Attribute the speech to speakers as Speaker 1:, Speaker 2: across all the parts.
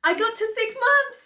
Speaker 1: I got to 6 months!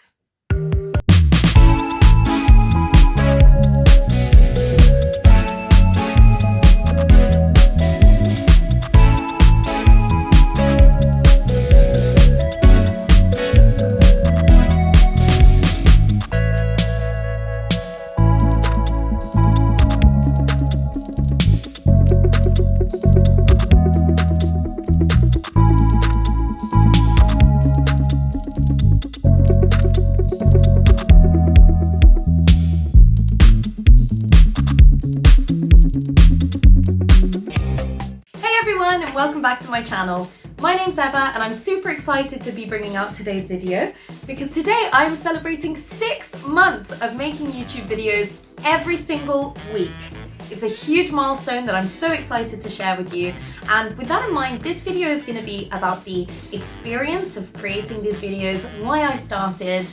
Speaker 1: And welcome back to my channel. My name's Eva and I'm super excited to be bringing out today's video because today I'm celebrating 6 months of making YouTube videos every single week. It's a huge milestone that I'm so excited to share with you, and with that in mind, this video is going to be about the experience of creating these videos, why I started,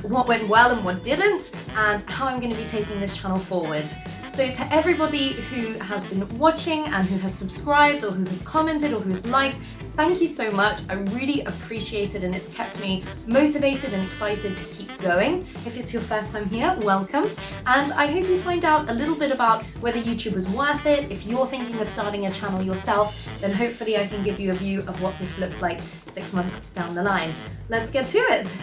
Speaker 1: what went well and what didn't, and how I'm going to be taking this channel forward. So to everybody who has been watching and who has subscribed or who has commented or who has liked, thank you so much. I really appreciate it and it's kept me motivated and excited to keep going. If it's your first time here, welcome. And I hope you find out a little bit about whether YouTube was worth it. If you're thinking of starting a channel yourself, then hopefully I can give you a view of what this looks like 6 months down the line. Let's get to it.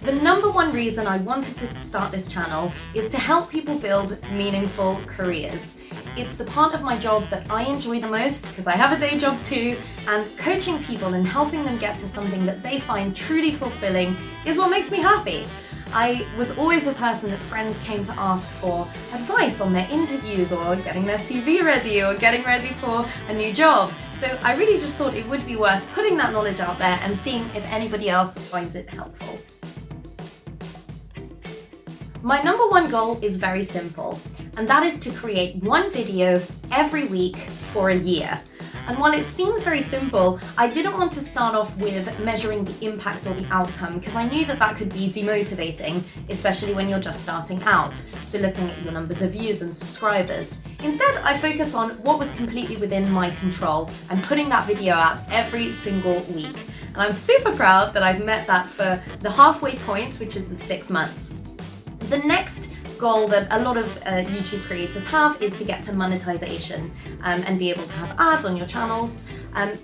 Speaker 1: The number one reason I wanted to start this channel is to help people build meaningful careers. It's the part of my job that I enjoy the most because I have a day job too, and coaching people and helping them get to something that they find truly fulfilling is what makes me happy. I was always the person that friends came to ask for advice on their interviews or getting their CV ready or getting ready for a new job. So I really just thought it would be worth putting that knowledge out there and seeing if anybody else finds it helpful. My number one goal is very simple, and that is to create one video every week for a year. And while it seems very simple, I didn't want to start off with measuring the impact or the outcome because I knew that that could be demotivating, especially when you're just starting out. So looking at your numbers of views and subscribers. Instead, I focused on what was completely within my control and putting that video out every single week. And I'm super proud that I've met that for the halfway point, which is the 6 months. The next goal that a lot of YouTube creators have is to get to monetization and be able to have ads on your channels.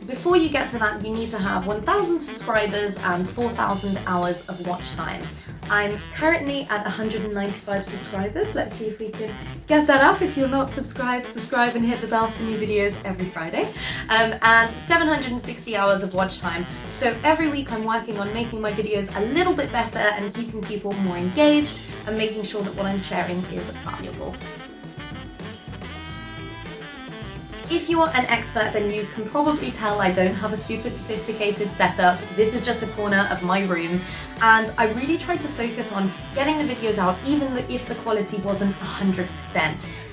Speaker 1: Before you get to that, you need to have 1,000 subscribers and 4,000 hours of watch time. I'm currently at 195 subscribers. Let's see if we can get that up. If you're not subscribed, subscribe and hit the bell for new videos every Friday. And 760 hours of watch time. So every week I'm working on making my videos a little bit better and keeping people more engaged and making sure that what I'm sharing is valuable. If you're an expert, then you can probably tell I don't have a super sophisticated setup. This is just a corner of my room, and I really tried to focus on getting the videos out even if the quality wasn't 100%.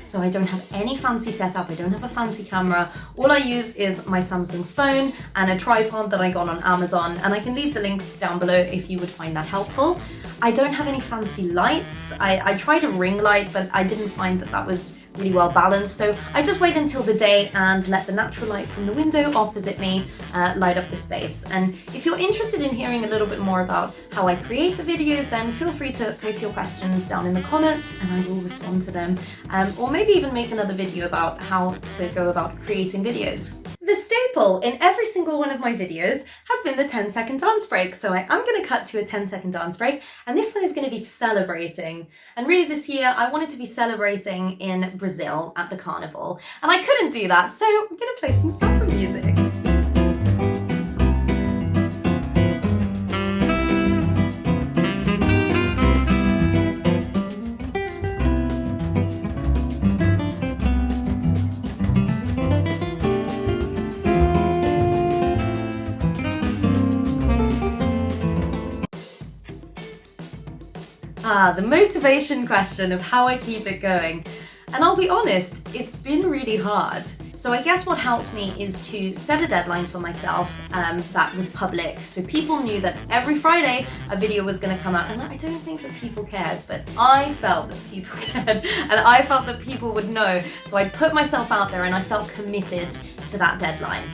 Speaker 1: So I don't have any fancy setup, I don't have a fancy camera. All I use is my Samsung phone and a tripod that I got on Amazon, and I can leave the links down below if you would find that helpful. I don't have any fancy lights. I tried a ring light, but I didn't find that that was really well balanced, so I just wait until the day and let the natural light from the window opposite me light up the space. And if you're interested in hearing a little bit more about how I create the videos, then feel free to post your questions down in the comments and I will respond to them, or maybe even make another video about how to go about creating videos. The staple in every single one of my videos has been the 10-second dance break. So I am going to cut to a 10-second dance break, and this one is going to be celebrating. And really this year I wanted to be celebrating in Brazil at the carnival, and I couldn't do that, so I'm going to play some samba music. The motivation question of how I keep it going. And I'll be honest, it's been really hard. So I guess what helped me is to set a deadline for myself that was public. So people knew that every Friday a video was going to come out, and I don't think that people cared, but I felt that people cared and I felt that people would know. So I put myself out there and I felt committed to that deadline.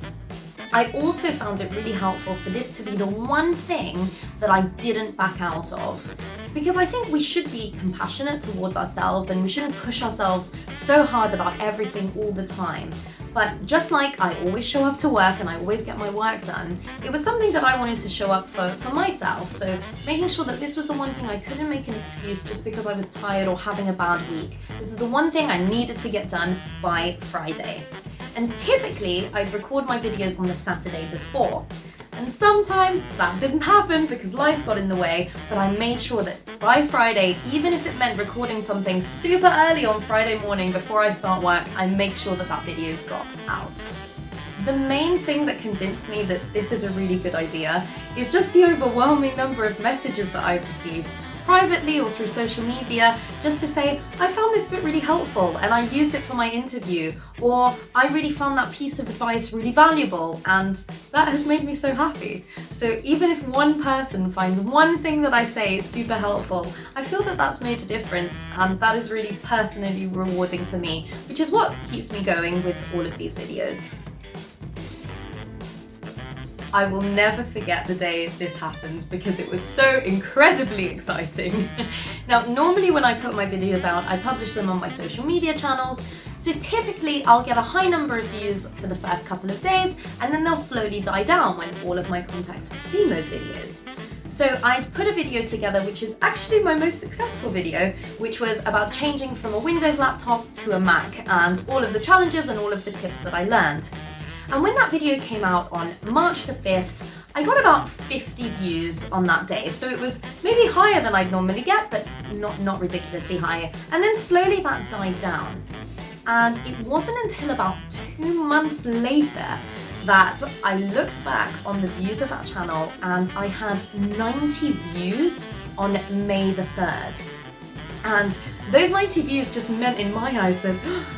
Speaker 1: I also found it really helpful for this to be the one thing that I didn't back out of. Because I think we should be compassionate towards ourselves and we shouldn't push ourselves so hard about everything all the time. But just like I always show up to work and I always get my work done, it was something that I wanted to show up for myself. So making sure that this was the one thing I couldn't make an excuse just because I was tired or having a bad week. This is the one thing I needed to get done by Friday. And typically I'd record my videos on the Saturday before. And sometimes that didn't happen because life got in the way, but I made sure that by Friday, even if it meant recording something super early on Friday morning before I start work, I make sure that that video got out. The main thing that convinced me that this is a really good idea is just the overwhelming number of messages that I've received, privately or through social media, just to say, I found this bit really helpful and I used it for my interview, or I really found that piece of advice really valuable, and that has made me so happy. So even if one person finds one thing that I say super helpful, I feel that that's made a difference, and that is really personally rewarding for me, which is what keeps me going with all of these videos. I will never forget the day this happened because it was so incredibly exciting. Now, normally when I put my videos out, I publish them on my social media channels, so typically I'll get a high number of views for the first couple of days, and then they'll slowly die down when all of my contacts have seen those videos. So I'd put a video together, which is actually my most successful video, which was about changing from a Windows laptop to a Mac, and all of the challenges and all of the tips that I learned. And when that video came out on March the 5th, I got about 50 views on that day. So it was maybe higher than I'd normally get, but not ridiculously high. And then slowly that died down. And it wasn't until about 2 months later that I looked back on the views of that channel and I had 90 views on May the 3rd. And those 90 views just meant in my eyes that,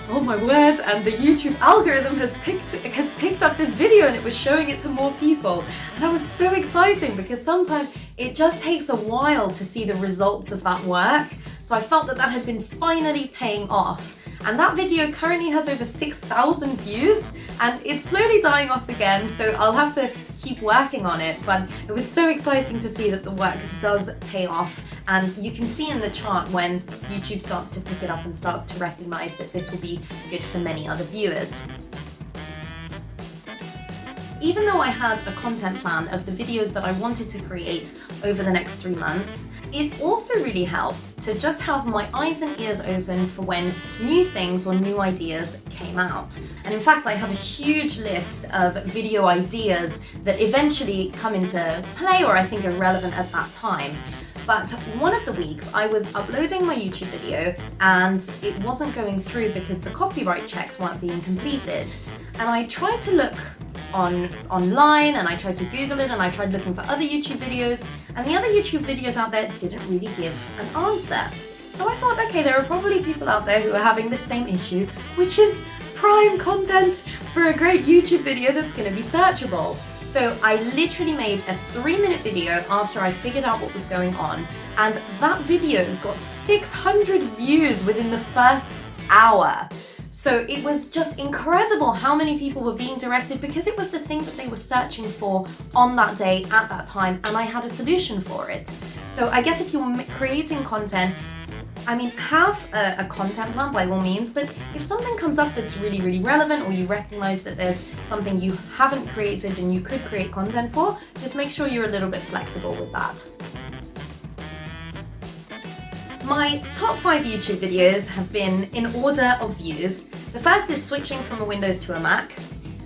Speaker 1: oh my word, and the YouTube algorithm has picked up this video and it was showing it to more people. And that was so exciting because sometimes it just takes a while to see the results of that work. So I felt that that had been finally paying off. And that video currently has over 6,000 views and it's slowly dying off again, so I'll have to keep working on it, but it was so exciting to see that the work does pay off, and you can see in the chart when YouTube starts to pick it up and starts to recognize that this will be good for many other viewers. Even though I had a content plan of the videos that I wanted to create over the next 3 months, it also really helped to just have my eyes and ears open for when new things or new ideas came out. And in fact, I have a huge list of video ideas that eventually come into play or I think are relevant at that time. But one of the weeks I was uploading my YouTube video and it wasn't going through because the copyright checks weren't being completed. And I tried to look online and I tried to Google it and I tried looking for other YouTube videos, and the other YouTube videos out there didn't really give an answer. So I thought, okay, there are probably people out there who are having the same issue, which is prime content for a great YouTube video that's going to be searchable. So I literally made a 3-minute video after I figured out what was going on, and that video got 600 views within the first hour. So it was just incredible how many people were being directed because it was the thing that they were searching for on that day at that time, and I had a solution for it. So I guess if you're creating content, I mean, have a content plan by all means, but if something comes up that's really, really relevant, or you recognize that there's something you haven't created and you could create content for, just make sure you're a little bit flexible with that. My top 5 YouTube videos have been in order of views. The first is switching from a Windows to a Mac.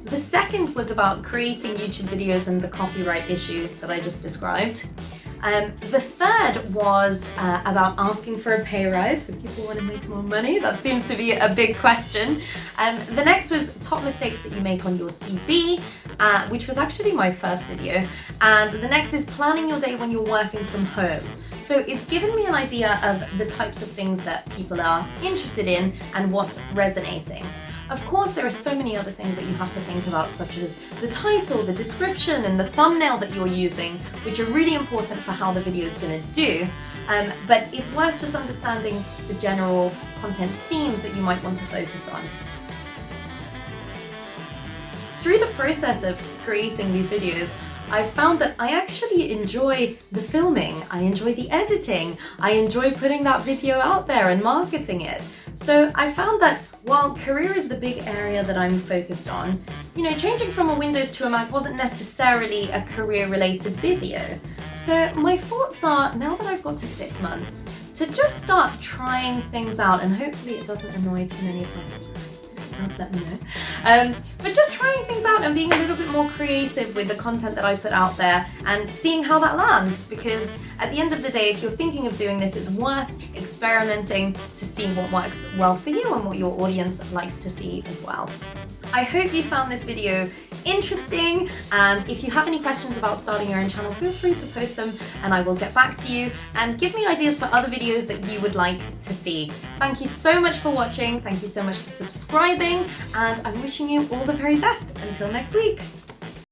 Speaker 1: The second was about creating YouTube videos and the copyright issue that I just described. The third was about asking for a pay rise, so people want to make more money. That seems to be a big question. The next was top mistakes that you make on your CV, which was actually my first video. And the next is planning your day when you're working from home. So it's given me an idea of the types of things that people are interested in and what's resonating. Of course, there are so many other things that you have to think about, such as the title, the description, and the thumbnail that you're using, which are really important for how the video is going to do. But it's worth just understanding just the general content themes that you might want to focus on. through the process of creating these videos, I've found that I actually enjoy the filming, I enjoy the editing, I enjoy putting that video out there and marketing it. So I found that while career is the big area that I'm focused on, changing from a Windows to a Mac wasn't necessarily a career-related video. So my thoughts are, now that I've got to 6 months, to just start trying things out, and hopefully it doesn't annoy too many of my subscribers. Let me know. But just trying things out and being a little bit more creative with the content that I put out there and seeing how that lands, because at the end of the day, if you're thinking of doing this, it's worth experimenting to see what works well for you and what your audience likes to see as well. I hope you found this video interesting, and if you have any questions about starting your own channel, feel free to post them and I will get back to you, and give me ideas for other videos that you would like to see. Thank you so much for watching, thank you so much for subscribing, and I'm wishing you all the very best until next week.